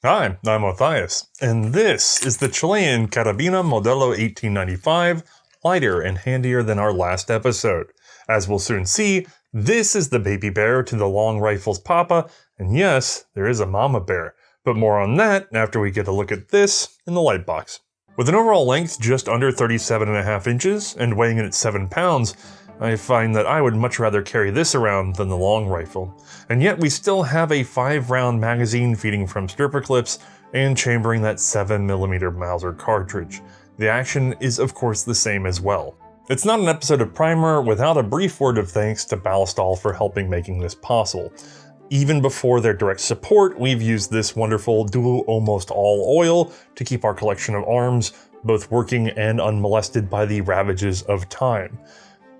Hi, I'm Othais, and this is the Chilean Carabina Modelo 1895, lighter and handier than our last episode. As we'll soon see, this is the baby bear to the long rifle's papa, and yes, there is a mama bear, but more on that after we get a look at this in the light box. With an overall length just under 37.5 inches and weighing in at 7 pounds, I find that I would much rather carry this around than the long rifle. And yet we still have a 5-round magazine feeding from stripper clips and chambering that 7mm Mauser cartridge. The action is of course the same as well. It's not an episode of Primer without a brief word of thanks to Ballistol for helping making this possible. Even before their direct support, we've used this wonderful dual almost all oil to keep our collection of arms both working and unmolested by the ravages of time.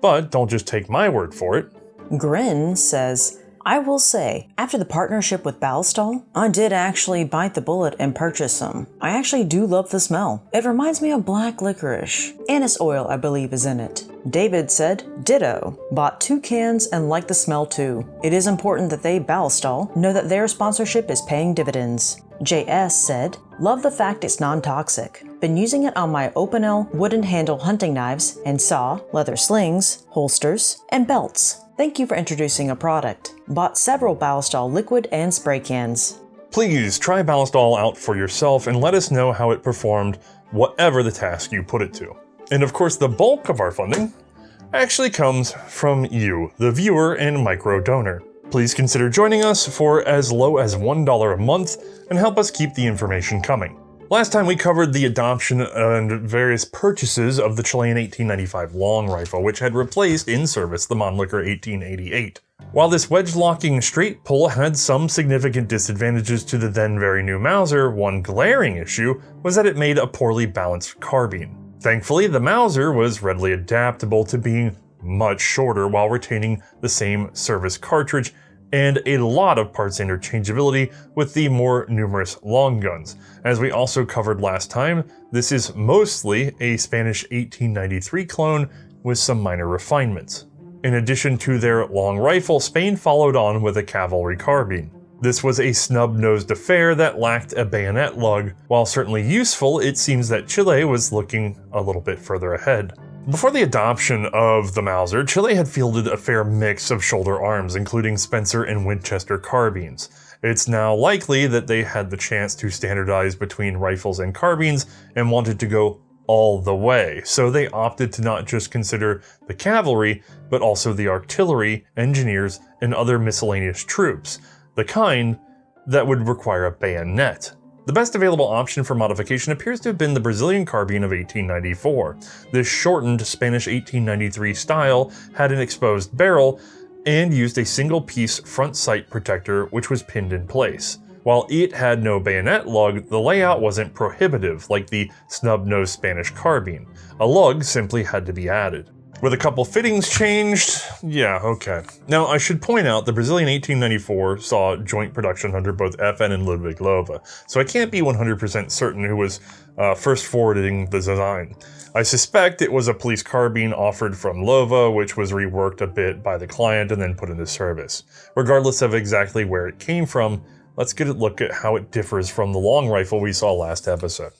But don't just take my word for it. Grin says, I will say, after the partnership with Ballistol, I did actually bite the bullet and purchase some. I actually do love the smell. It reminds me of black licorice. Anise oil, I believe, is in it. David said, ditto. Bought 2 cans and like the smell too. It is important that they, Ballistol, know that their sponsorship is paying dividends. JS said, love the fact it's non-toxic. Been using it on my Opinel wooden handle hunting knives and saw, leather slings, holsters, and belts. Thank you for introducing a product. Bought several Ballistol liquid and spray cans. Please try Ballistol out for yourself and let us know how it performed, whatever the task you put it to. And of course, the bulk of our funding actually comes from you, the viewer and micro donor. Please consider joining us for as low as $1 a month and help us keep the information coming. Last time we covered the adoption and various purchases of the Chilean 1895 long rifle, which had replaced in service the Mannlicher 1888. While this wedge-locking straight pull had some significant disadvantages to the then very new Mauser, one glaring issue was that it made a poorly balanced carbine. Thankfully, the Mauser was readily adaptable to being much shorter while retaining the same service cartridge and a lot of parts interchangeability with the more numerous long guns. As we also covered last time, this is mostly a Spanish 1893 clone with some minor refinements. In addition to their long rifle, Spain followed on with a cavalry carbine. This was a snub-nosed affair that lacked a bayonet lug. While certainly useful, it seems that Chile was looking a little bit further ahead. Before the adoption of the Mauser, Chile had fielded a fair mix of shoulder arms, including Spitzer and Winchester carbines. It's now likely that they had the chance to standardize between rifles and carbines and wanted to go all the way, so they opted to not just consider the cavalry, but also the artillery, engineers, and other miscellaneous troops, the kind that would require a bayonet. The best available option for modification appears to have been the Brazilian carbine of 1894. This shortened Spanish 1893 style had an exposed barrel and used a single-piece front sight protector which was pinned in place. While it had no bayonet lug, the layout wasn't prohibitive like the snub-nosed Spanish carbine. A lug simply had to be added. With a couple fittings changed, yeah, okay. Now, I should point out the Brazilian 1894 saw joint production under both FN and Ludwig Lowe, so I can't be 100% certain who was first forwarding the design. I suspect it was a police carbine offered from Lowe, which was reworked a bit by the client and then put into service. Regardless of exactly where it came from, let's get a look at how it differs from the long rifle we saw last episode.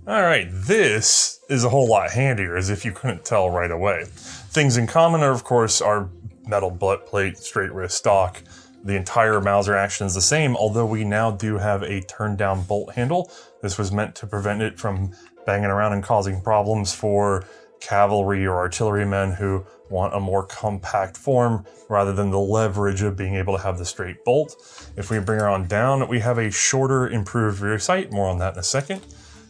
Alright, this is a whole lot handier, as if you couldn't tell right away. Things in common are, of course, our metal butt plate, straight wrist stock. The entire Mauser action is the same, although we now do have a turned-down bolt handle. This was meant to prevent it from banging around and causing problems for cavalry or artillerymen who want a more compact form rather than the leverage of being able to have the straight bolt. If we bring her on down, we have a shorter, improved rear sight. More on that in a second.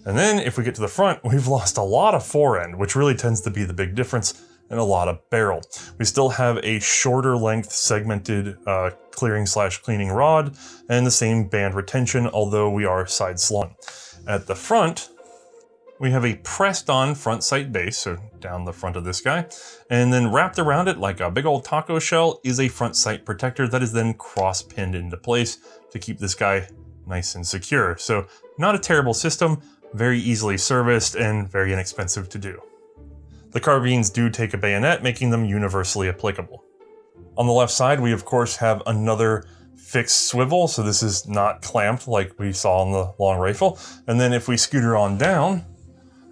And then if we get to the front, we've lost a lot of forend, which really tends to be the big difference, and a lot of barrel. We still have a shorter length segmented clearing/cleaning rod and the same band retention, although we are side slung. At the front, we have a pressed on front sight base, so down the front of this guy, and then wrapped around it like a big old taco shell is a front sight protector that is then cross pinned into place to keep this guy nice and secure. So not a terrible system, very easily serviced and very inexpensive to do. The carbines do take a bayonet, making them universally applicable. On the left side, we of course have another fixed swivel, so this is not clamped like we saw on the long rifle. And then if we scooter on down,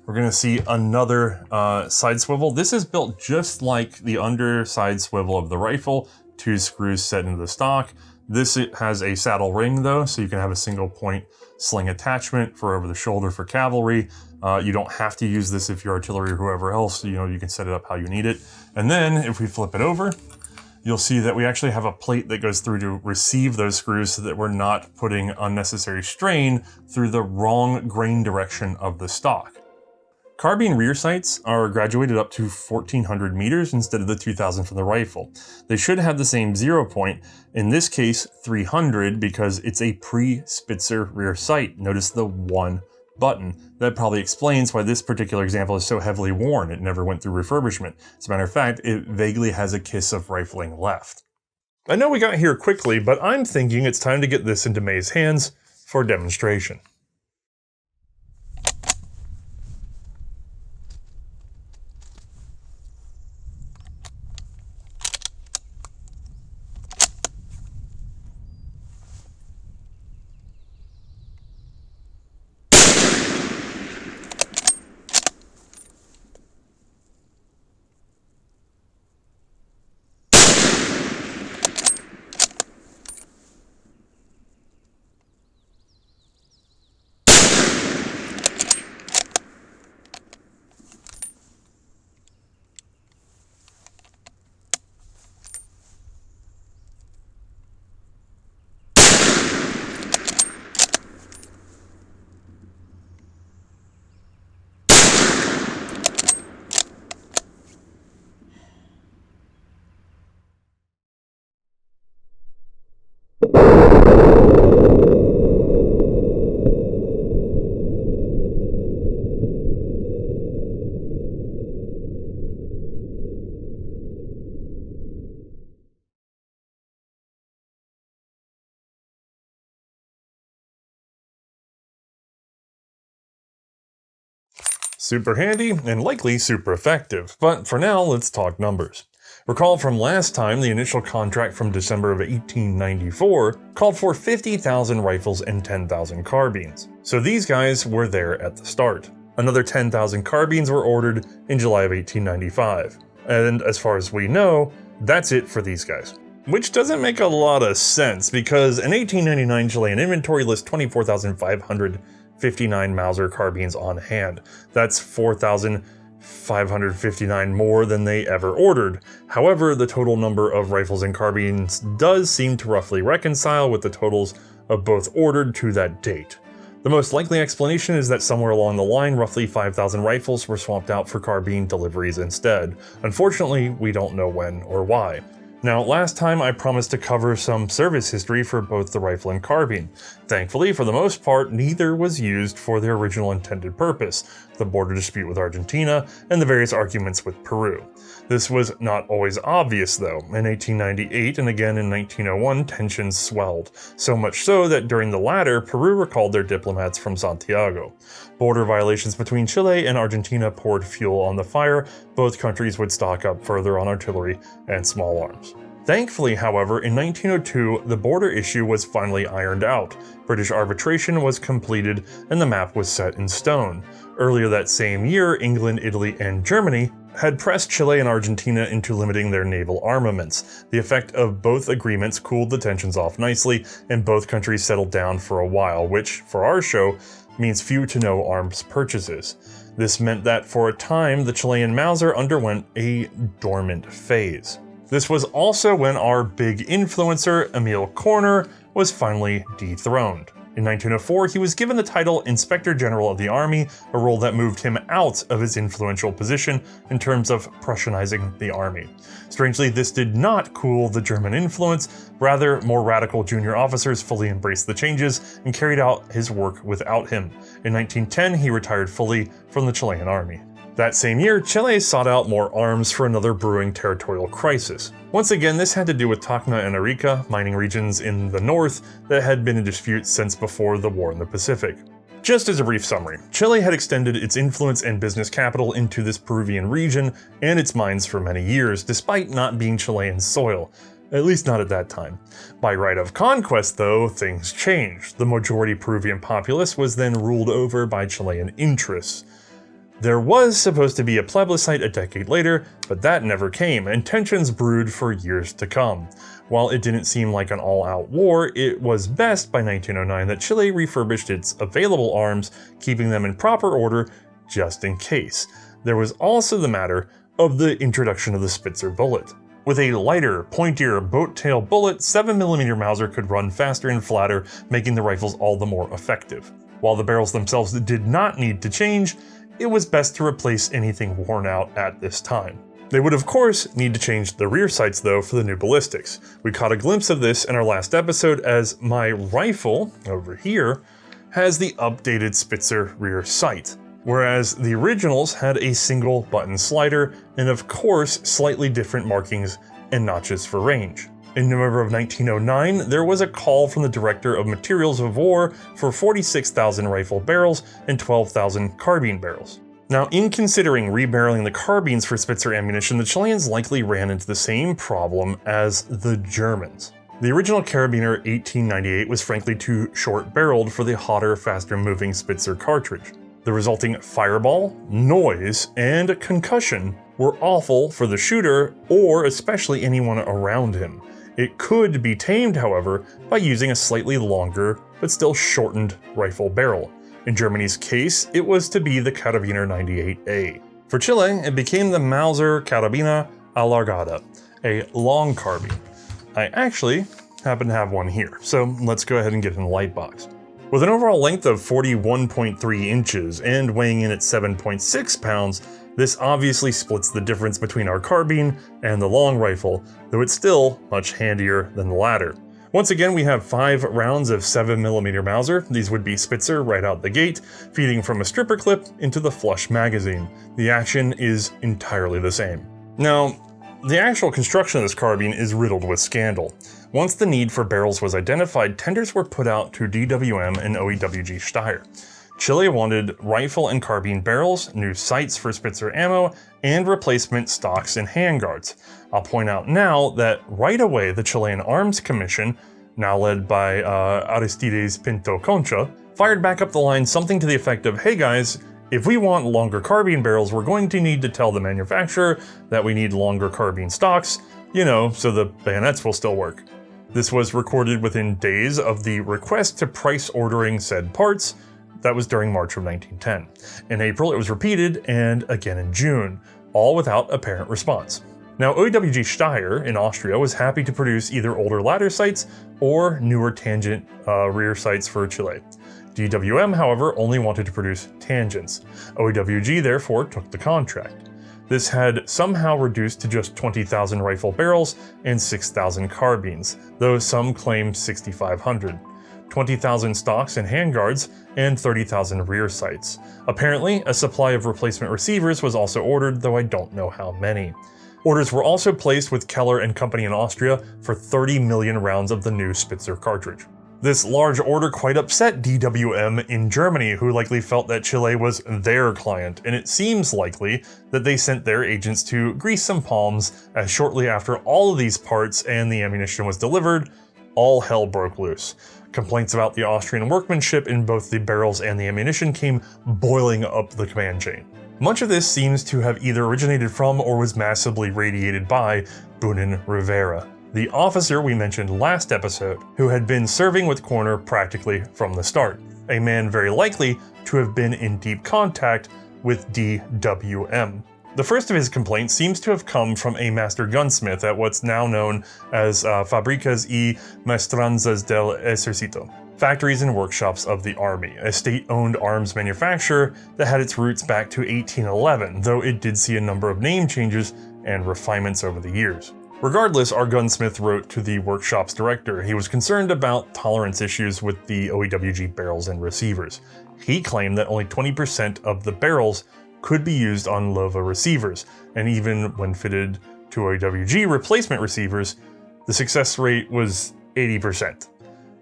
we're going to see another side swivel. This is built just like the underside swivel of the rifle, 2 screws set into the stock. This has a saddle ring though, so you can have a single point sling attachment for over the shoulder for cavalry. You don't have to use this if you're artillery or whoever else, you can set it up how you need it. And then if we flip it over, you'll see that we actually have a plate that goes through to receive those screws so that we're not putting unnecessary strain through the wrong grain direction of the stock. Carbine rear sights are graduated up to 1400 meters instead of the 2000 from the rifle. They should have the same 0 point, in this case 300 because it's a pre-Spitzer rear sight. Notice the 1 button. That probably explains why this particular example is so heavily worn. It never went through refurbishment. As a matter of fact, it vaguely has a kiss of rifling left. I know we got here quickly, but I'm thinking it's time to get this into Mae's hands for demonstration. Super handy and likely super effective, but for now let's talk numbers. Recall from last time the initial contract from December of 1894 called for 50,000 rifles and 10,000 carbines, so these guys were there at the start. Another 10,000 carbines were ordered in July of 1895, and as far as we know, that's it for these guys. Which doesn't make a lot of sense because an 1899 Chilean inventory lists 24,559 Mauser carbines on hand. That's 4,559 more than they ever ordered. However, the total number of rifles and carbines does seem to roughly reconcile with the totals of both ordered to that date. The most likely explanation is that somewhere along the line, roughly 5,000 rifles were swapped out for carbine deliveries instead. Unfortunately, we don't know when or why. Now, last time I promised to cover some service history for both the rifle and carbine. Thankfully, for the most part, neither was used for their original intended purpose, the border dispute with Argentina and the various arguments with Peru. This was not always obvious though. In 1898 and again in 1901, tensions swelled, so much so that during the latter, Peru recalled their diplomats from Santiago. Border violations between Chile and Argentina poured fuel on the fire. Both countries would stock up further on artillery and small arms. Thankfully, however, in 1902, the border issue was finally ironed out. British arbitration was completed and the map was set in stone. Earlier that same year, England, Italy, and Germany had pressed Chile and Argentina into limiting their naval armaments. The effect of both agreements cooled the tensions off nicely, and both countries settled down for a while, which, for our show, means few to no arms purchases. This meant that for a time, the Chilean Mauser underwent a dormant phase. This was also when our big influencer, Emil Corner, was finally dethroned. In 1904, he was given the title Inspector General of the Army, a role that moved him out of his influential position in terms of Prussianizing the army. Strangely, this did not cool the German influence, rather more radical junior officers fully embraced the changes and carried out his work without him. In 1910, he retired fully from the Chilean army. That same year, Chile sought out more arms for another brewing territorial crisis. Once again, this had to do with Tacna and Arica, mining regions in the north that had been in dispute since before the war in the Pacific. Just as a brief summary, Chile had extended its influence and business capital into this Peruvian region and its mines for many years, despite not being Chilean soil. At least not at that time. By right of conquest, though, things changed. The majority Peruvian populace was then ruled over by Chilean interests. There was supposed to be a plebiscite a decade later, but that never came, and tensions brewed for years to come. While it didn't seem like an all-out war, it was best by 1909 that Chile refurbished its available arms, keeping them in proper order just in case. There was also the matter of the introduction of the Spitzer bullet. With a lighter, pointier boat-tail bullet, 7mm Mauser could run faster and flatter, making the rifles all the more effective. While the barrels themselves did not need to change, it was best to replace anything worn out at this time. They would of course need to change the rear sights though for the new ballistics. We caught a glimpse of this in our last episode as my rifle, over here, has the updated Spitzer rear sight, whereas the originals had a single button slider and of course slightly different markings and notches for range. In November of 1909, there was a call from the Director of Materials of War for 46,000 rifle barrels and 12,000 carbine barrels. Now, in considering rebarreling the carbines for Spitzer ammunition, the Chileans likely ran into the same problem as the Germans. The original Carabiner 1898 was frankly too short-barreled for the hotter, faster-moving Spitzer cartridge. The resulting fireball, noise, and concussion were awful for the shooter, or especially anyone around him. It could be tamed, however, by using a slightly longer, but still shortened rifle barrel. In Germany's case, it was to be the Carabiner 98A. For Chile, it became the Mauser Carabina Alargada, a long carbine. I actually happen to have one here, so let's go ahead and get in the light box. With an overall length of 41.3 inches and weighing in at 7.6 pounds, this obviously splits the difference between our carbine and the long rifle, though it's still much handier than the latter. Once again, we have 5 rounds of 7mm Mauser. These would be Spitzer right out the gate, feeding from a stripper clip into the flush magazine. The action is entirely the same. Now, the actual construction of this carbine is riddled with scandal. Once the need for barrels was identified, tenders were put out to DWM and OEWG Steyr. Chile wanted rifle and carbine barrels, new sights for Spitzer ammo, and replacement stocks and handguards. I'll point out now that right away the Chilean Arms Commission, now led by Aristides Pinto Concha, fired back up the line something to the effect of, hey guys, if we want longer carbine barrels, we're going to need to tell the manufacturer that we need longer carbine stocks, so the bayonets will still work. This was recorded within days of the request to price ordering said parts. That was during March of 1910. In April, it was repeated, and again in June, all without apparent response. Now, OEWG Steyr in Austria was happy to produce either older ladder sights or newer tangent rear sights for Chile. DWM, however, only wanted to produce tangents. OEWG therefore took the contract. This had somehow reduced to just 20,000 rifle barrels and 6,000 carbines, though some claimed 6,500. 20,000 stocks and handguards, and 30,000 rear sights. Apparently, a supply of replacement receivers was also ordered, though I don't know how many. Orders were also placed with Keller and Company in Austria for 30 million rounds of the new Spitzer cartridge. This large order quite upset DWM in Germany, who likely felt that Chile was their client, and it seems likely that they sent their agents to grease some palms, as shortly after all of these parts and the ammunition was delivered, all hell broke loose. Complaints about the Austrian workmanship in both the barrels and the ammunition came boiling up the command chain. Much of this seems to have either originated from or was massively radiated by Bunin Rivera, the officer we mentioned last episode, who had been serving with Corner practically from the start, a man very likely to have been in deep contact with DWM. The first of his complaints seems to have come from a master gunsmith at what's now known as Fábricas y Maestranzas del Ejército, factories and workshops of the Army, a state-owned arms manufacturer that had its roots back to 1811, though it did see a number of name changes and refinements over the years. Regardless, our gunsmith wrote to the workshop's director. He was concerned about tolerance issues with the OEWG barrels and receivers. He claimed that only 20% of the barrels could be used on LOVA receivers, and even when fitted to OEWG replacement receivers, the success rate was 80%.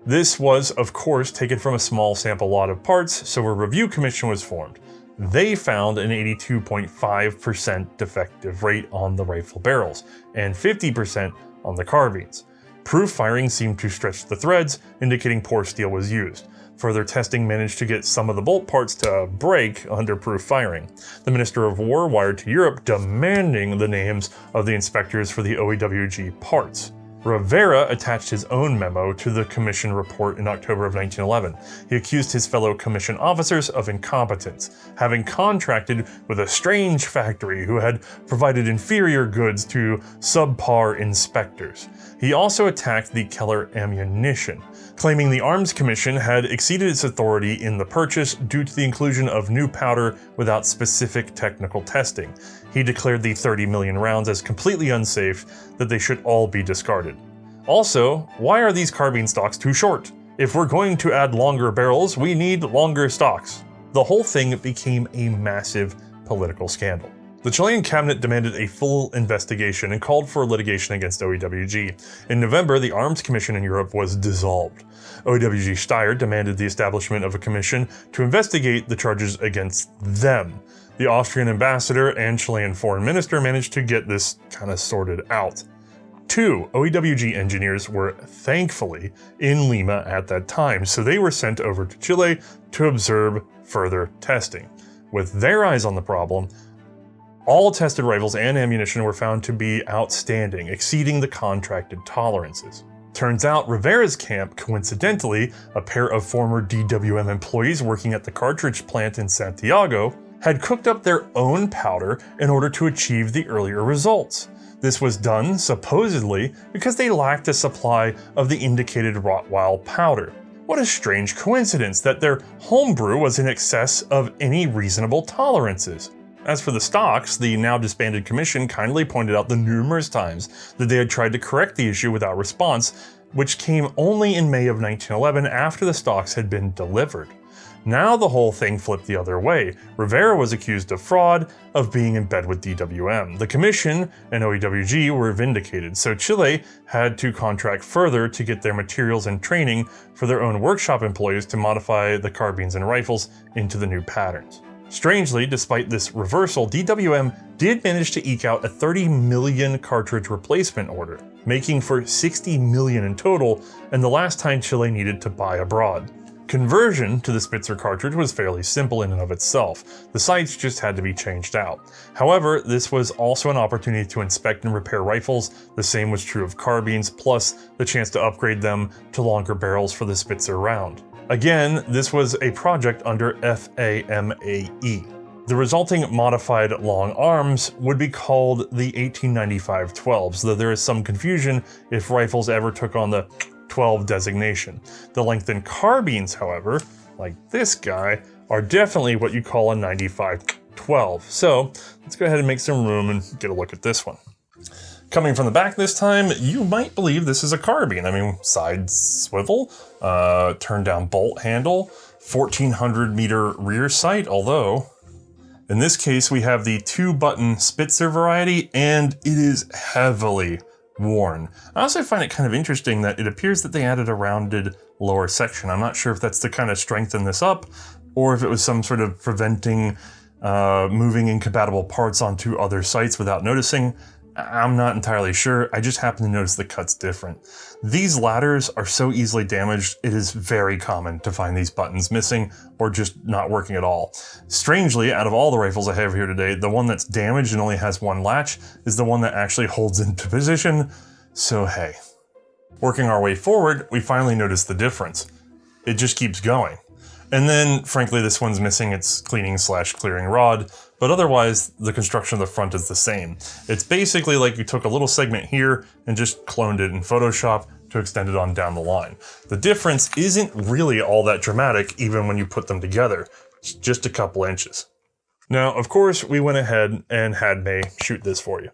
This was, of course, taken from a small sample lot of parts, so a review commission was formed. They found an 82.5% defective rate on the rifle barrels, and 50% on the carbines. Proof firing seemed to stretch the threads, indicating poor steel was used. Further testing managed to get some of the bolt parts to break under proof firing. The Minister of War wired to Europe demanding the names of the inspectors for the OEWG parts. Rivera attached his own memo to the commission report in October of 1911. He accused his fellow commission officers of incompetence, having contracted with a strange factory who had provided inferior goods to subpar inspectors. He also attacked the Keller ammunition, claiming the Arms Commission had exceeded its authority in the purchase due to the inclusion of new powder without specific technical testing. He declared the 30 million rounds as completely unsafe, that they should all be discarded. Also, why are these carbine stocks too short? If we're going to add longer barrels, we need longer stocks. The whole thing became a massive political scandal. The Chilean cabinet demanded a full investigation and called for litigation against OEWG. In November, the Arms Commission in Europe was dissolved. OEWG Steyr demanded the establishment of a commission to investigate the charges against them. The Austrian ambassador and Chilean foreign minister managed to get this kind of sorted out. 2 OEWG engineers were thankfully in Lima at that time, so they were sent over to Chile to observe further testing. With their eyes on the problem, all tested rifles and ammunition were found to be outstanding, exceeding the contracted tolerances. Turns out Rivera's camp, coincidentally, a pair of former DWM employees working at the cartridge plant in Santiago, had cooked up their own powder in order to achieve the earlier results. This was done, supposedly, because they lacked a supply of the indicated Rottweil powder. What a strange coincidence that their homebrew was in excess of any reasonable tolerances. As for the stocks, the now disbanded commission kindly pointed out the numerous times that they had tried to correct the issue without response, which came only in May of 1911 after the stocks had been delivered. Now the whole thing flipped the other way. Rivera was accused of fraud, of being in bed with DWM. The Commission and OEWG were vindicated, so Chile had to contract further to get their materials and training for their own workshop employees to modify the carbines and rifles into the new patterns. Strangely, despite this reversal, DWM did manage to eke out a 30 million cartridge replacement order, making for 60 million in total, and the last time Chile needed to buy abroad. Conversion to the Spitzer cartridge was fairly simple in and of itself. The sights just had to be changed out. However, this was also an opportunity to inspect and repair rifles. The same was true of carbines, plus the chance to upgrade them to longer barrels for the Spitzer round. Again, this was a project under FAMAE. The resulting modified long arms would be called the 1895 12s, though there is some confusion if rifles ever took on the 12 designation. The lengthened carbines, however, like this guy, are definitely what you call a 95-12. So let's go ahead and make some room and get a look at this one. Coming from the back this time, you might believe this is a carbine. I mean, side swivel, turn down bolt handle, 1400 meter rear sight, although in this case we have the 2-button Spitzer variety and it is heavily worn. I also find it kind of interesting that it appears that they added a rounded lower section. I'm not sure if that's to kind of strengthen this up or if it was some sort of preventing moving incompatible parts onto other sites without noticing. I'm not entirely sure. I just happen to notice the cut's different. These ladders are so easily damaged, it is very common to find these buttons missing or just not working at all. Strangely, out of all the rifles I have here today, the one that's damaged and only has one latch is the one that actually holds into position. So hey. Working our way forward, we finally notice the difference. It just keeps going. And then, frankly, this one's missing its cleaning/clearing rod, but otherwise, the construction of the front is the same. It's basically like you took a little segment here and just cloned it in Photoshop to extend it on down the line. The difference isn't really all that dramatic, even when you put them together. It's just a couple inches. Now, of course, we went ahead and had Mae shoot this for you.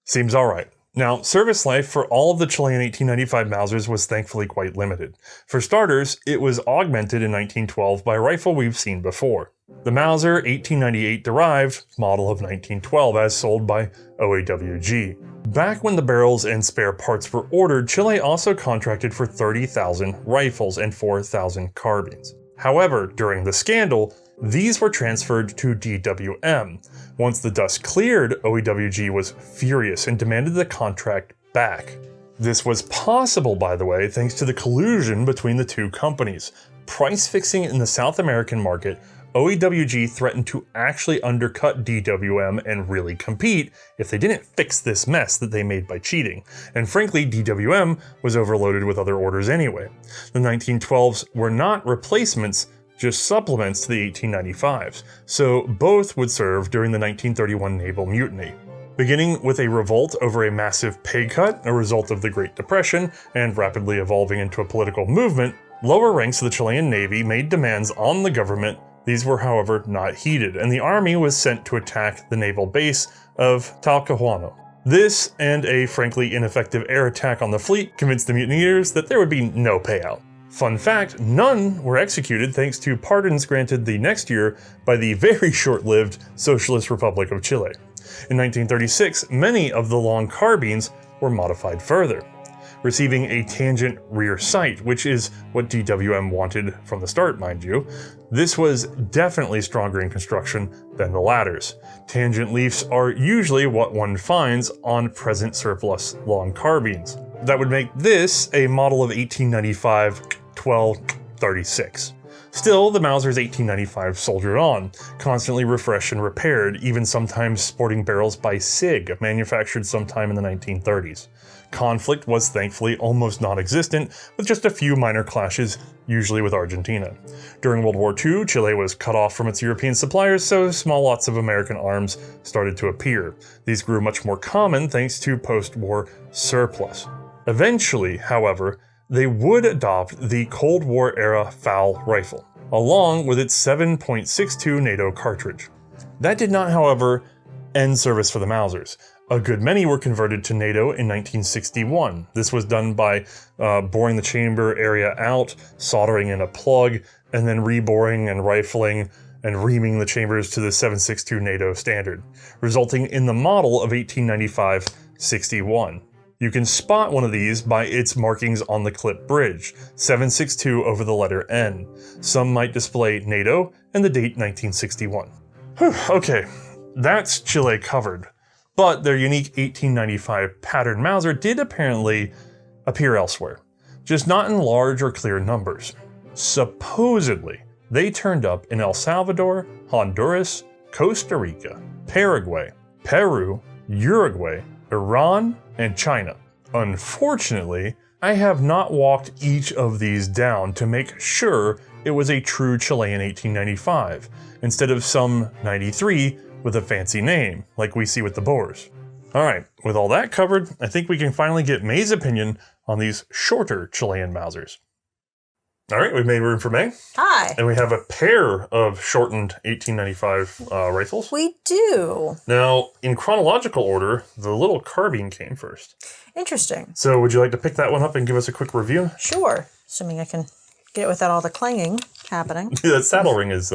Seems alright. Now, service life for all of the Chilean 1895 Mausers was thankfully quite limited. For starters, it was augmented in 1912 by a rifle we've seen before. The Mauser 1898 derived, model of 1912 as sold by OAWG. Back when the barrels and spare parts were ordered, Chile also contracted for 30,000 rifles and 4,000 carbines. However, during the scandal, these were transferred to DWM. Once the dust cleared, OAWG was furious and demanded the contract back. This was possible, by the way, thanks to the collusion between the two companies. Price fixing in the South American market, OAWG threatened to actually undercut DWM and really compete if they didn't fix this mess that they made by cheating. And frankly, DWM was overloaded with other orders anyway. The 1912s were not replacements, just supplements to the 1895s, so both would serve during the 1931 naval mutiny. Beginning with a revolt over a massive pay cut, a result of the Great Depression, and rapidly evolving into a political movement, lower ranks of the Chilean Navy made demands on the government. These were, however, not heeded, and the army was sent to attack the naval base of Talcahuano. This, and a frankly ineffective air attack on the fleet, convinced the mutineers that there would be no payout. Fun fact, none were executed thanks to pardons granted the next year by the very short-lived Socialist Republic of Chile. In 1936, many of the long carbines were modified further, receiving a tangent rear sight, which is what DWM wanted from the start, mind you. This was definitely stronger in construction than the ladders. Tangent leafs are usually what one finds on present surplus long carbines. That would make this a model of 1895 1236. Still, the Mauser's 1895 soldiered on, constantly refreshed and repaired, even sometimes sporting barrels by SIG, manufactured sometime in the 1930s. Conflict was thankfully almost non-existent, with just a few minor clashes, usually with Argentina. During World War II, Chile was cut off from its European suppliers, so small lots of American arms started to appear. These grew much more common thanks to post-war surplus. Eventually, however, they would adopt the Cold War-era FAL rifle, along with its 7.62 NATO cartridge. That did not, however, end service for the Mausers. A good many were converted to NATO in 1961. This was done by boring the chamber area out, soldering in a plug, and then reboring and rifling and reaming the chambers to the 7.62 NATO standard, resulting in the model of 1895-61. You can spot one of these by its markings on the clip bridge, 7.62 over the letter N. Some might display NATO and the date 1961. Whew, okay, that's Chile covered. But their unique 1895 pattern Mauser did apparently appear elsewhere, just not in large or clear numbers. Supposedly, they turned up in El Salvador, Honduras, Costa Rica, Paraguay, Peru, Uruguay, Iran, and China. Unfortunately, I have not walked each of these down to make sure it was a true Chilean 1895, instead of some 93 with a fancy name, like we see with the Boers. Alright, with all that covered, I think we can finally get Mae's opinion on these shorter Chilean Mausers. Alright, we've made room for Mae. Hi. And we have a pair of shortened 1895 rifles. We do. Now, in chronological order, the little carbine came first. Interesting. So would you like to pick that one up and give us a quick review? Sure. Assuming I can get it without all the clanging happening. That saddle ring is...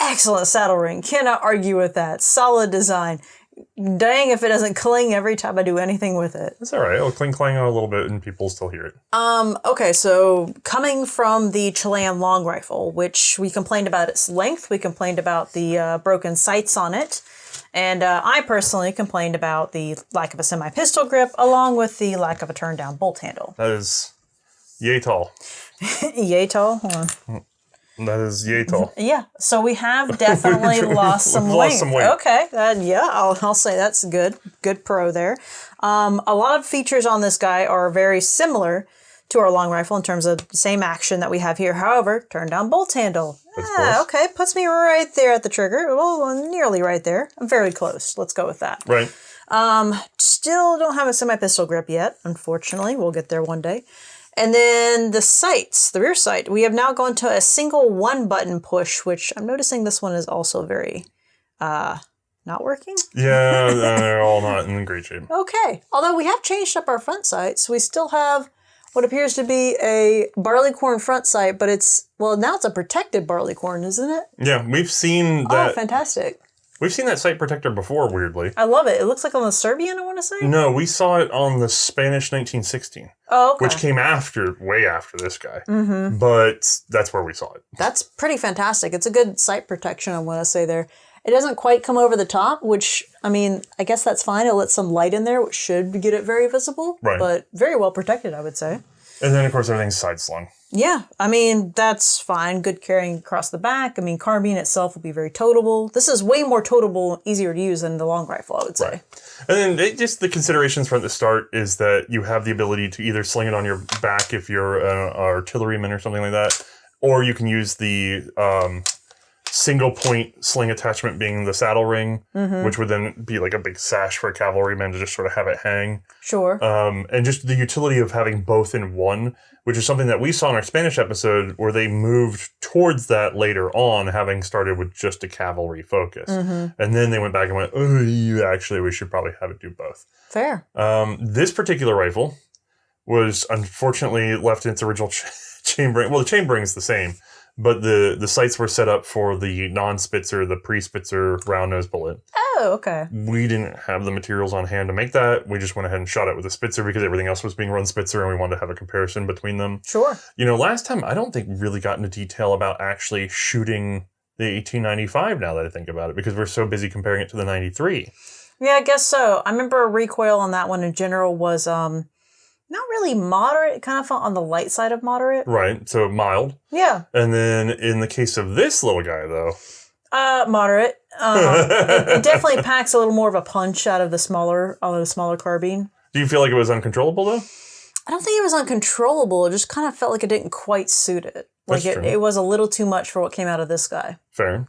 Excellent saddle ring. Cannot argue with that. Solid design. Dang if it doesn't cling every time I do anything with it. It's all right. It'll clang a little bit and people still hear it. Okay, so coming from the Chilean long rifle, which we complained about its length, we complained about the broken sights on it, and I personally complained about the lack of a semi-pistol grip, along with the lack of a turn-down bolt handle. That is yay tall. Yay tall? Hold on. That is yay tall. Yeah, so we have definitely lost some weight. Okay, I'll say that's good. Good pro there. A lot of features on this guy are very similar to our long rifle in terms of the same action that we have here. However, turn down bolt handle. Okay, puts me right there at the trigger. Well, nearly right there. I'm very close. Let's go with that. Right. Still don't have a semi-pistol grip yet, unfortunately. We'll get there one day. And then the sights, the rear sight, we have now gone to a single one-button push, which I'm noticing this one is also very not working? Yeah, they're all not in great shape. Okay. Although we have changed up our front sights. We still have what appears to be a barleycorn front sight, but now it's a protected barleycorn, isn't it? Yeah, we've seen that. Oh, fantastic. We've seen that sight protector before, weirdly. I love it. It looks like on the Serbian, I want to say? No, we saw it on the Spanish 1916. Oh, okay. Which came way after this guy. Mm-hmm. But that's where we saw it. That's pretty fantastic. It's a good sight protection, I want to say there. It doesn't quite come over the top, which, I mean, I guess that's fine. It'll let some light in there, which should get it very visible. Right. But very well protected, I would say. And then, of course, everything's side slung. Yeah, I mean, that's fine. Good carrying across the back. I mean, carbine itself will be very totable. This is way more totable, easier to use than the long rifle, I would say. Right. And then just the considerations from the start is that you have the ability to either sling it on your back if you're an artilleryman or something like that, or you can use the single point sling attachment being the saddle ring, which would then be like a big sash for a cavalryman to just sort of have it hang. Sure. And just the utility of having both in one, which is something that we saw in our Spanish episode where they moved towards that later on, having started with just a cavalry focus. And then they went back and went, we should probably have it do both. Fair. This particular rifle was unfortunately left in its original chain bring. Well, the chain bring is the same. But the sights were set up for the non-Spitzer, the pre-Spitzer round nose bullet. Oh, okay. We didn't have the materials on hand to make that. We just went ahead and shot it with a Spitzer because everything else was being run Spitzer and we wanted to have a comparison between them. Sure. You know, last time I don't think we really got into detail about actually shooting the 1895 now that I think about it because we're so busy comparing it to the 93. Yeah, I guess so. I remember recoil on that one in general was not really moderate. It kind of felt on the light side of moderate. Right, so mild. Yeah. And then in the case of this little guy, though. Moderate. It definitely packs a little more of a punch out of the smaller carbine. Do you feel like it was uncontrollable, though? I don't think it was uncontrollable. It just kind of felt like it didn't quite suit it. Like That's true. It was a little too much for what came out of this guy. Fair.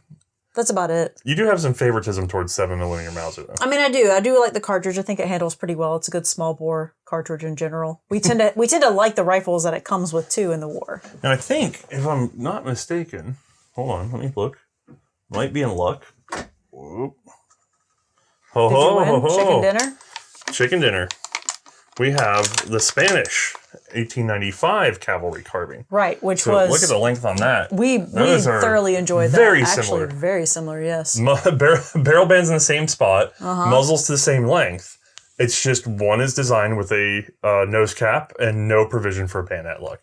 That's about it. You do have some favoritism towards 7mm Mauser, though. I mean, I do. I do like the cartridge. I think it handles pretty well. It's a good small bore cartridge in general. We tend to like the rifles that it comes with too in the war. And I think, if I'm not mistaken, hold on, let me look. Might be in luck. Whoop. Ho Did ho you win? ho ho. Chicken dinner? Chicken dinner. We have the Spanish 1895 cavalry carbine. Right, which So was... look at the length on that. We Those are thoroughly enjoyed that. very Actually, similar. very similar, yes. Barrel bands in the same spot, muzzles to the same length. It's just one is designed with a nose cap and no provision for bayonet lock.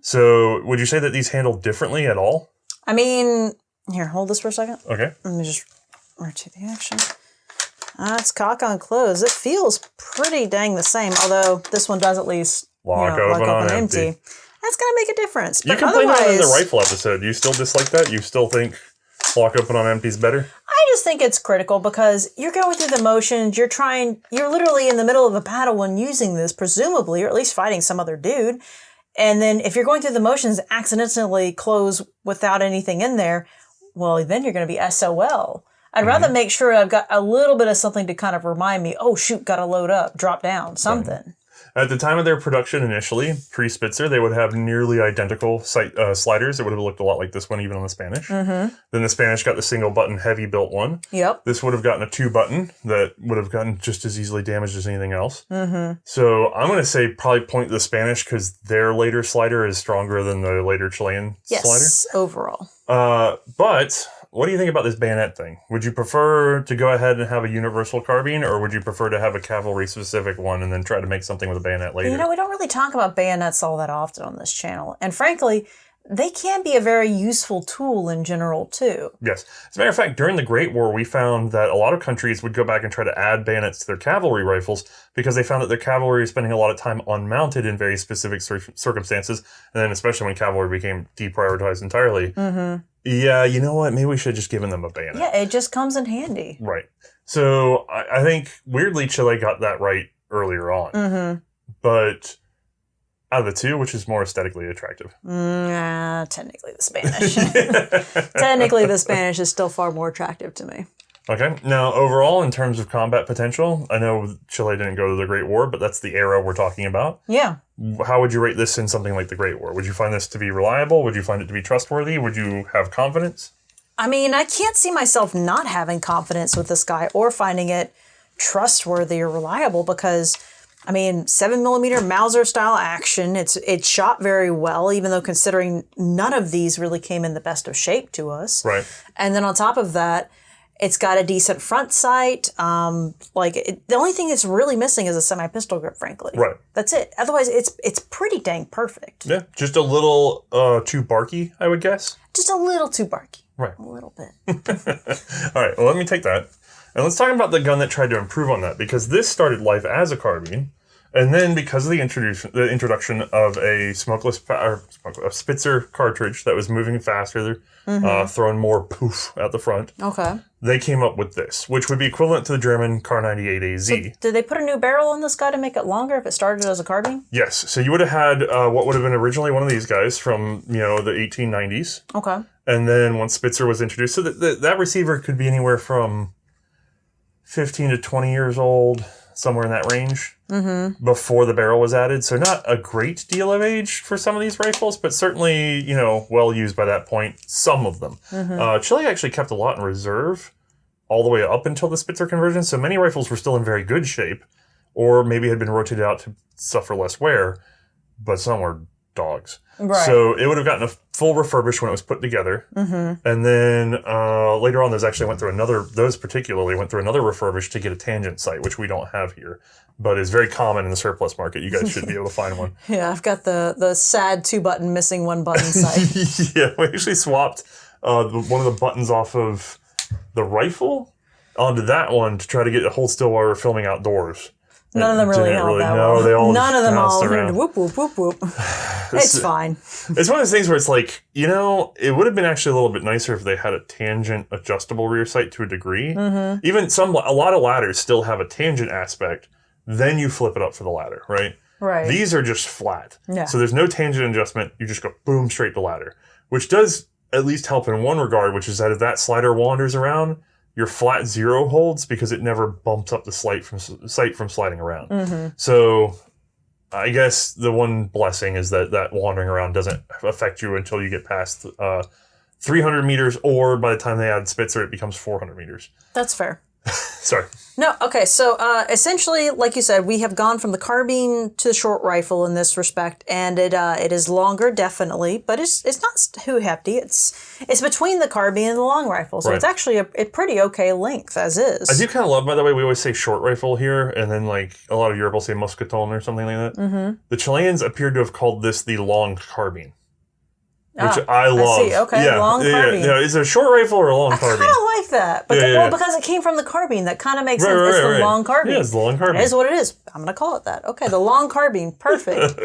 So would you say that these handle differently at all? I mean, here, hold this for a second. Okay. Let me just rotate the action. It's cock on close. It feels pretty dang the same, although this one does at least Lock open on empty. That's going to make a difference. You But complained about it in the otherwise, rifle episode. Do you still dislike that? You still think lock open on empty is better? I just think it's critical because you're going through the motions. You're literally in the middle of a battle when using this, presumably, or at least fighting some other dude. And then if you're going through the motions, accidentally close without anything in there, well, then you're going to be SOL. I'd rather make sure I've got a little bit of something to kind of remind me, oh, shoot, got to load up, drop down, something. At the time of their production initially, pre-Spitzer, they would have nearly identical sliders. It would have looked a lot like this one, even on the Spanish. Then the Spanish got the single-button, heavy-built one. Yep. This would have gotten a 2-button that would have gotten just as easily damaged as anything else. So I'm going to say probably point to the Spanish because their later slider is stronger than the later Chilean slider. Yes, overall. But what do you think about this bayonet thing? Would you prefer to go ahead and have a universal carbine, or would you prefer to have a cavalry-specific one and then try to make something with a bayonet later? You know, we don't really talk about bayonets all that often on this channel. And frankly, they can be a very useful tool in general, too. Yes. As a matter of fact, during the Great War, we found that a lot of countries would go back and try to add bayonets to their cavalry rifles because they found that their cavalry was spending a lot of time unmounted in very specific circumstances. And then especially when cavalry became deprioritized entirely. Yeah, you know what? Maybe we should have just given them a bayonet. Yeah, it just comes in handy. Right. So I think, weirdly, Chile got that right earlier on. But out of the two, which is more aesthetically attractive? Technically the Spanish. Technically the Spanish is still far more attractive to me. Okay. Now, overall, in terms of combat potential, I know Chile didn't go to the Great War, but that's the era we're talking about. Yeah. How would you rate this in something like the Great War? Would you find this to be reliable? Would you find it to be trustworthy? Would you have confidence? I mean, I can't see myself not having confidence with this guy or finding it trustworthy or reliable because, I mean, 7mm Mauser style action. It's shot very well, even though considering none of these really came in the best of shape to us. Right. And then on top of that, it's got a decent front sight. The only thing it's really missing is a semi-pistol grip, frankly. Right. That's it. Otherwise, it's pretty dang perfect. Yeah, just a little too barky, I would guess. Just a little too barky. Right. A little bit. All right, well, let me take that. And let's talk about the gun that tried to improve on that, because this started life as a carbine, and then because of the introduction of a a Spitzer cartridge that was moving faster, throwing more poof out the front, Okay. they came up with this, which would be equivalent to the German Kar 98AZ. So did they put a new barrel on this guy to make it longer if it started as a carbine? Yes, so you would have had what would have been originally one of these guys from, the 1890s. Okay. And then once Spitzer was introduced, so that receiver could be anywhere from 15 to 20 years old, somewhere in that range, before the barrel was added. So not a great deal of age for some of these rifles, but certainly, well used by that point, some of them. Chile actually kept a lot in reserve all the way up until the Spitzer conversion, so many rifles were still in very good shape, or maybe had been rotated out to suffer less wear, but some were dogs. Right. So it would have gotten a full refurbish when it was put together. And then later on, those particularly went through another refurbish to get a tangent sight, which we don't have here, but is very common in the surplus market. You guys should be able to find one. Yeah, I've got the sad 2-button missing 1-button sight. Yeah, we actually swapped one of the buttons off of the rifle onto that one to try to get a hold still while we were filming outdoors. None of them really held that well. They all None of them all around. whoop, whoop, whoop, whoop. It's fine. It's one of those things where it's like, it would have been actually a little bit nicer if they had a tangent adjustable rear sight to a degree. Even a lot of ladders still have a tangent aspect. Then you flip it up for the ladder, right? Right. These are just flat. Yeah. So there's no tangent adjustment. You just go boom, straight to ladder, which does at least help in one regard, which is that if that slider wanders around, your flat zero holds because it never bumps up the sight from sliding around. So I guess the one blessing is that wandering around doesn't affect you until you get past 300 meters, or by the time they add Spitzer, it becomes 400 meters. That's fair. Sorry. No, okay, so essentially, like you said, we have gone from the carbine to the short rifle in this respect, and it is longer, definitely, but it's not too hefty. It's between the carbine and the long rifle, so It's actually a pretty okay length as is. I do kind of love, by the way, we always say short rifle here, and then like a lot of Europe will say musketon or something like that. The Chileans appeared to have called this the long carbine. Which I love. I see. Okay, long carbine. Yeah. Is it a short rifle or a long carbine? I kind of like that. But because it came from the carbine, that kind of makes sense. It's the long carbine. Yeah, it's the long carbine. It is what it is. I'm going to call it that. Okay, the long carbine. Perfect.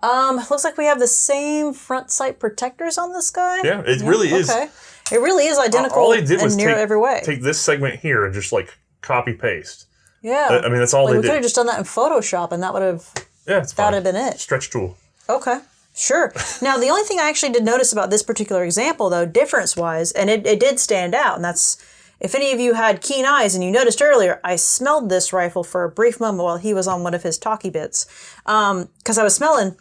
Looks like we have the same front sight protectors on this guy. Yeah, it really is. Okay. It really is identical all they did was every way. Take this segment here and just like copy paste. Yeah. I mean, that's all they did. We could have just done that in Photoshop and that would have been it. Stretch tool. Okay. Sure. Now, the only thing I actually did notice about this particular example, though, difference-wise, and it did stand out, and that's, if any of you had keen eyes and you noticed earlier, I smelled this rifle for a brief moment while he was on one of his talkie bits, because I was smelling,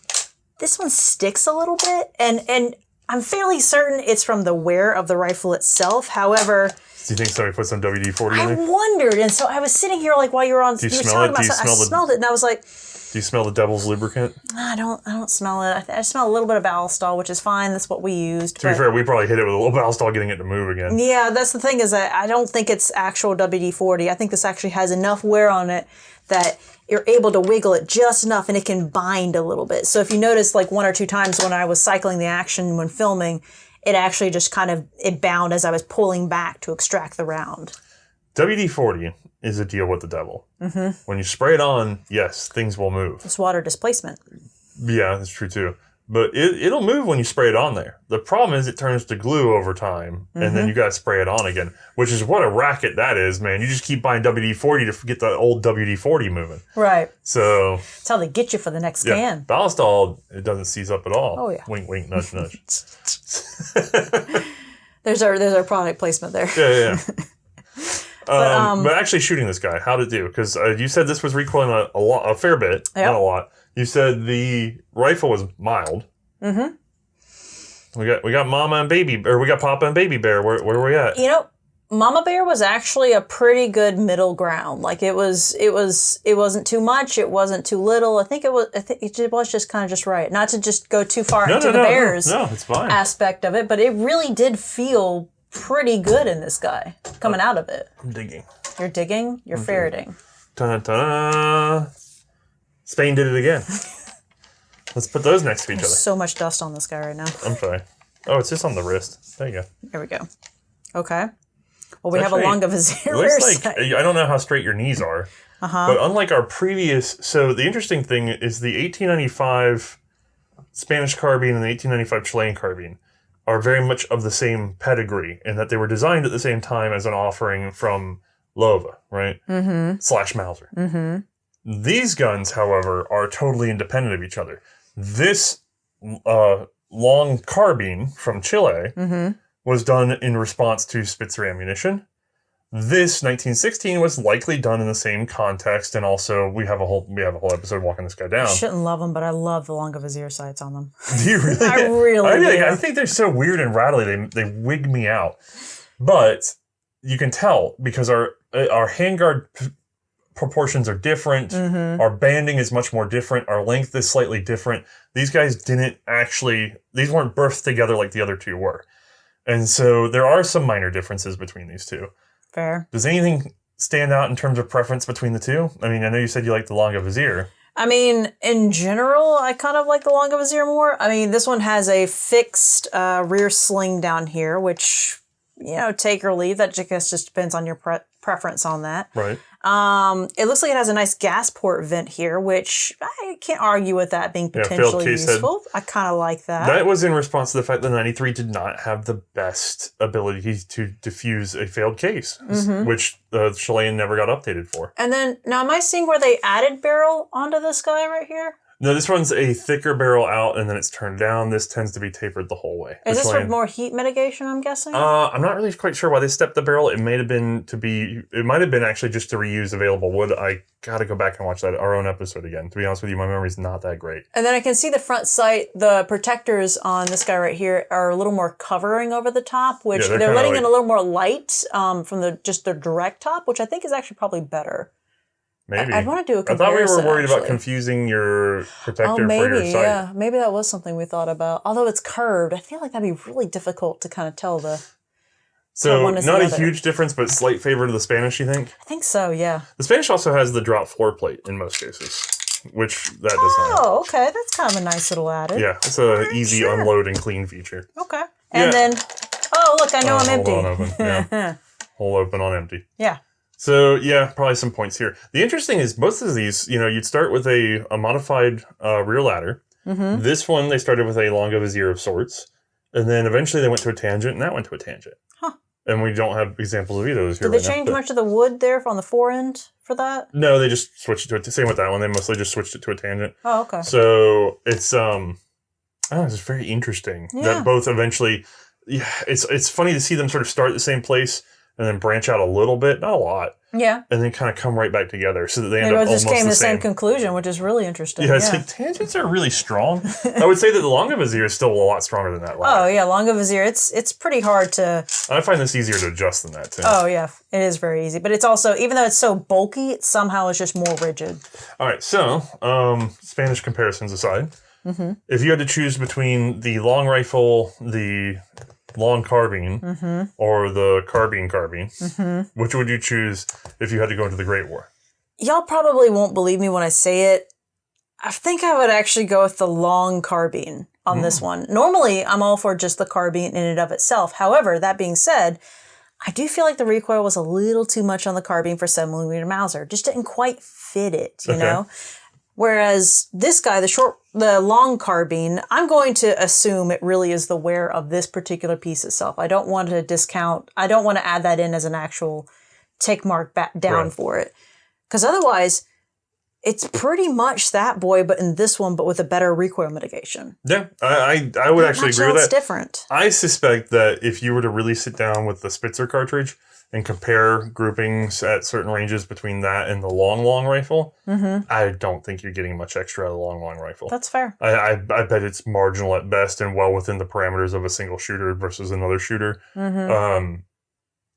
this one sticks a little bit, and I'm fairly certain it's from the wear of the rifle itself. However... Do you think somebody put some WD-40 in there? I wondered, and so I was sitting here like while you were on... Do you smell it? I smelled it, and I was like... Do you smell the devil's lubricant? I don't smell it. I smell a little bit of Ballistol, which is fine. That's what we used. To be fair, we probably hit it with a little Ballistol getting it to move again. Yeah, that's the thing is that I don't think it's actual WD-40. I think this actually has enough wear on it that you're able to wiggle it just enough and it can bind a little bit. So if you notice like one or two times when I was cycling the action when filming, it actually just it bound as I was pulling back to extract the round. WD-40 is a deal with the devil. When you spray it on, yes, things will move. It's water displacement. Yeah, that's true too. But it'll move when you spray it on there. The problem is it turns to glue over time, and then you got to spray it on again, which is what a racket that is, man. You just keep buying WD-40 to get the old WD-40 moving. Right. So that's how they get you for the next can. Ballistol, it doesn't seize up at all. Oh, yeah. Wink, wink, nudge, nudge. There's our product placement there. Yeah. But actually shooting this guy, how'd it do? Because you said this was recoiling a fair bit, not a lot. You said the rifle was mild. We got Mama and Baby, or we got Papa and Baby Bear. Where are we at? You know, Mama Bear was actually a pretty good middle ground. Like it wasn't too much, it wasn't too little. I think it was just kind of just right. Not to just go too far into the bears it's fine. aspect of it, but it really did feel pretty good in this guy coming out of it. I'm digging. You're digging? You're ferreting. Ta-da. Spain did it again. Let's put those next to each other. So much dust on this guy right now. I'm sorry. Oh, it's just on the wrist. There you go. There we go. Okay. Well, we have a longer vizier. It looks like, I don't know how straight your knees are, but unlike our previous, so the interesting thing is the 1895 Spanish carbine and the 1895 Chilean carbine are very much of the same pedigree in that they were designed at the same time as an offering from Lova, right? / Mauser. These guns, however, are totally independent of each other. This long carbine from Chile was done in response to Spitzer ammunition. This 1916 was likely done in the same context, and also we have a whole episode walking this guy down. I shouldn't love them, but I love the longer vizier sights on them. Do you really? I really do. I think they're so weird and rattly. They wig me out. But you can tell because our handguard proportions are different. Our banding is much more different. Our length is slightly different. These guys these weren't birthed together like the other two were. And so there are some minor differences between these two. Fair. Does anything stand out in terms of preference between the two? I mean, I know you said you like the longer vizier. I mean, in general, I kind of like the longer vizier more. I mean, this one has a fixed rear sling down here, which, take or leave. That just depends on your preference on that. Right. It looks like it has a nice gas port vent here, which I can't argue with that being potentially useful. I kind of like that. That was in response to the fact that 93 did not have the best ability to diffuse a failed case, which the Chilean never got updated for. And then, now am I seeing where they added barrel onto this guy right here? No, this one's a thicker barrel out, and then it's turned down. This tends to be tapered the whole way. Is this for more heat mitigation, I'm guessing? I'm not really quite sure why they stepped the barrel. It might have been actually just to reuse available wood. I gotta go back and watch our own episode again. To be honest with you, my memory's not that great. And then I can see the front sight, the protectors on this guy right here are a little more covering over the top, which they're letting in a little more light from the direct top, which I think is actually probably better. Maybe. I'd want to do a comparison. I thought we were worried about confusing your protector for your sight. Yeah. Maybe that was something we thought about. Although it's curved, I feel like that'd be really difficult to kind of tell the... So, not a huge difference, but slight favor to the Spanish, you think? I think so, yeah. The Spanish also has the drop floor plate in most cases, which that does not. Oh, okay. That's kind of a nice little added. Yeah, it's a easy unload and clean feature. Okay. And then... Oh, look, I know I'm empty. Hold on, open. Yeah. Hole open on empty. Yeah. So, yeah, probably some points here. The interesting is most of these, you'd start with a modified rear ladder. This one, they started with a longa vizier of sorts. And then eventually they went to a tangent, and that went to a tangent. Huh. And we don't have examples of either of those here. Did they change much of the wood there on the fore end for that? No, they just switched it to same with that one. They mostly just switched it to a tangent. Oh, okay. So, it's, it's very interesting that both eventually, it's funny to see them sort of start at the same place and then branch out a little bit, not a lot. Yeah. And then kind of come right back together so that they end up almost just came to the same same conclusion, which is really interesting. Yeah, it's like tangents are really strong. I would say that the longa vizier is still a lot stronger than that ladder. Oh, yeah, longa vizier. It's pretty hard to... I find this easier to adjust than that, too. Oh, yeah. It is very easy. But it's also, even though it's so bulky, it somehow is just more rigid. All right, so Spanish comparisons aside, if you had to choose between the long rifle, the long carbine, or the carbine, which would you choose if you had to go into the Great War? Y'all probably won't believe me when I say it. I think I would actually go with the long carbine on this one. Normally, I'm all for just the carbine in and of itself. However, that being said, I do feel like the recoil was a little too much on the carbine for 7mm Mauser. Just didn't quite fit it, you know? Whereas this guy, the long carbine, I'm going to assume it really is the wear of this particular piece itself. I don't want to add that in as an actual tick mark back down for it. Because otherwise, it's pretty much that boy, but in this one, but with a better recoil mitigation. Yeah, I would actually agree with that. It's different. I suspect that if you were to really sit down with the Spitzer cartridge and compare groupings at certain ranges between that and the long rifle, I don't think you're getting much extra out of the long rifle. That's fair. I bet it's marginal at best and well within the parameters of a single shooter versus another shooter.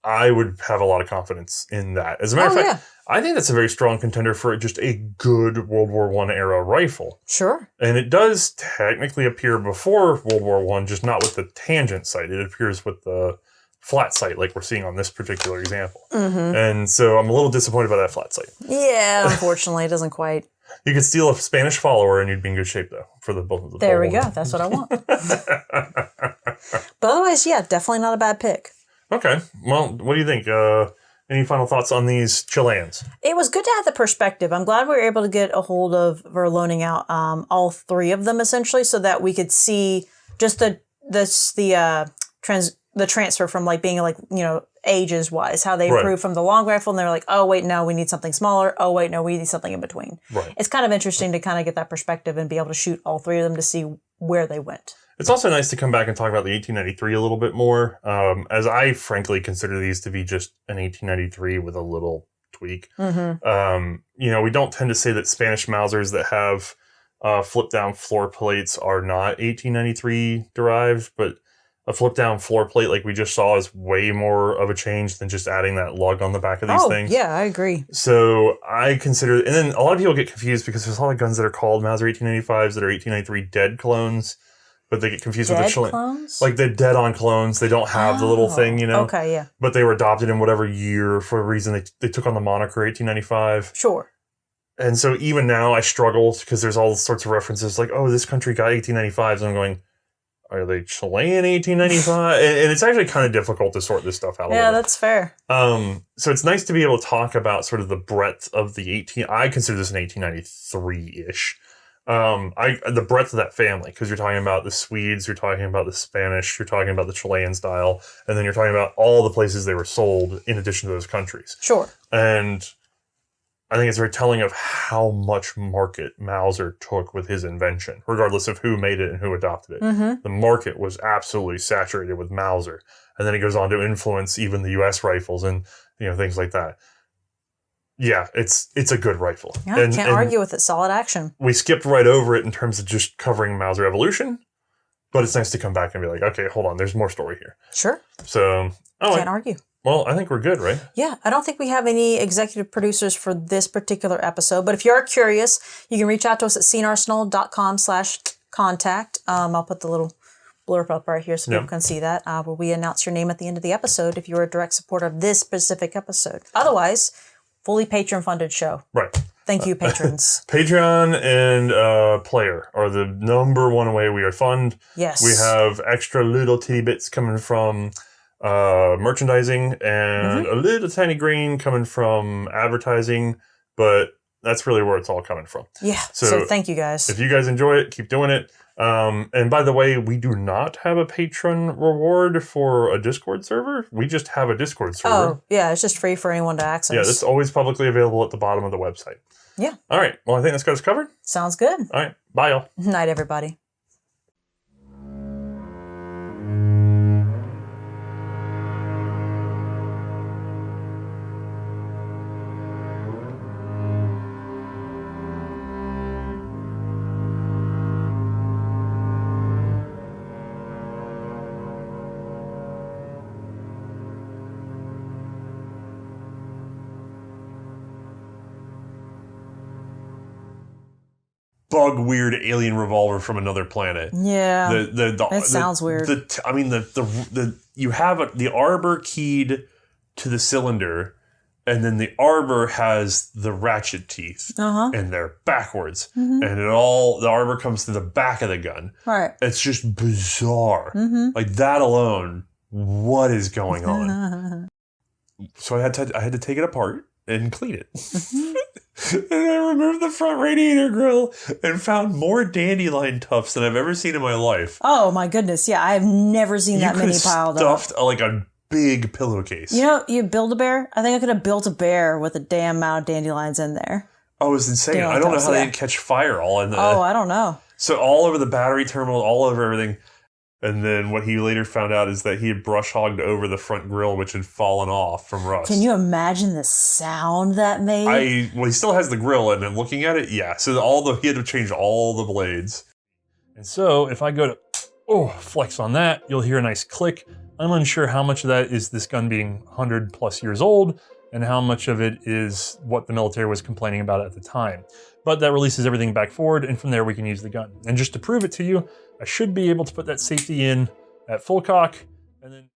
I would have a lot of confidence in that. As a matter of fact, I think that's a very strong contender for just a good World War I era rifle. Sure. And it does technically appear before World War I, just not with the tangent sight. It appears with the flat sight like we're seeing on this particular example. And so I'm a little disappointed by that flat sight. Yeah, unfortunately, it doesn't quite. You could steal a Spanish follower and you'd be in good shape, though, for the both of them. There we go. That's what I want. But otherwise, yeah, definitely not a bad pick. Okay. Well, what do you think? Any final thoughts on these Chileans? It was good to have the perspective. I'm glad we were able to get a hold of, or loaning out all three of them, essentially, so that we could see just the transfer from like being like, you know, ages wise, how they improved from the long rifle, and they're like, oh wait, no, we need something smaller. Oh wait, no, we need something in between. Right. It's kind of interesting to kind of get that perspective and be able to shoot all three of them to see where they went. It's also nice to come back and talk about the 1893 a little bit more, as I frankly consider these to be just an 1893 with a little tweak. You know, we don't tend to say that Spanish Mausers that have flip down floor plates are not 1893 derived, but a flip down floor plate like we just saw is way more of a change than just adding that lug on the back of these things. Yeah, I agree. So I consider, and then a lot of people get confused because there's a lot of guns that are called Mauser 1895s that are 1893 dead clones. But they get confused with the Chilean. Clones? Like the dead-on clones. They don't have the little thing, you know? Okay, yeah. But they were adopted in whatever year for a reason. They took on the moniker 1895. Sure. And so even now I struggle because there's all sorts of references like, oh, this country got 1895s. And I'm going, are they Chilean 1895? And it's actually kind of difficult to sort this stuff out. Yeah, that's fair. So it's nice to be able to talk about sort of the breadth of the I consider this an 1893-ish. The breadth of that family, because you're talking about the Swedes, you're talking about the Spanish, you're talking about the Chilean style, and then you're talking about all the places they were sold in addition to those countries. Sure. And I think it's very telling of how much market Mauser took with his invention, regardless of who made it and who adopted it. The market was absolutely saturated with Mauser. And then it goes on to influence even the U.S. rifles and, you know, things like that. Yeah, it's a good rifle. Yeah, and can't argue with it. Solid action. We skipped right over it in terms of just covering Mauser evolution, but it's nice to come back and be like, okay, hold on, there's more story here. Sure. So, can't argue. Well, I think we're good, right? Yeah, I don't think we have any executive producers for this particular episode, but if you are curious, you can reach out to us at C&Rsenal.com/contact. I'll put the little blurb up right here so people can see that, where we announce your name at the end of the episode if you're a direct supporter of this specific episode. Otherwise, fully patron-funded show. Right. Thank you, patrons. Patreon and Player are the number one way we are funded. Yes. We have extra little titty bits coming from merchandising and a little tiny grain coming from advertising, but that's really where it's all coming from. Yeah. So thank you guys. If you guys enjoy it, keep doing it. And by the way, we do not have a patron reward for a Discord server. We just have a Discord server. Oh, yeah. It's just free for anyone to access. Yeah, it's always publicly available at the bottom of the website. Yeah. All right. Well, I think that's got us covered. Sounds good. All right. Bye, y'all. Night, everybody. Bug weird alien revolver from another planet. Yeah. It sounds weird. You have the arbor keyed to the cylinder, and then the arbor has the ratchet teeth, and they're backwards, and the arbor comes to the back of the gun. Right. It's just bizarre. Like that alone. What is going on? So I had to take it apart and clean it. And I removed the front radiator grill and found more dandelion tufts than I've ever seen in my life. Oh my goodness. Yeah, I have never seen that many piled up. Stuffed like a big pillowcase. You know, you build a bear? I think I could have built a bear with a damn amount of dandelions in there. Oh, it was insane. I don't know how they didn't catch fire all in there. Oh, I don't know. So all over the battery terminal, all over everything. And then what he later found out is that he had brush hogged over the front grill, which had fallen off from rust. Can you imagine the sound that made? Well, he still has the grill, and I'm looking at it, yeah. So he had to change all the blades. And so if I go to flex on that, you'll hear a nice click. I'm unsure how much of that is this gun being 100 plus years old, and how much of it is what the military was complaining about at the time. But that releases everything back forward, and from there we can use the gun. And just to prove it to you, I should be able to put that safety in at full cock, and then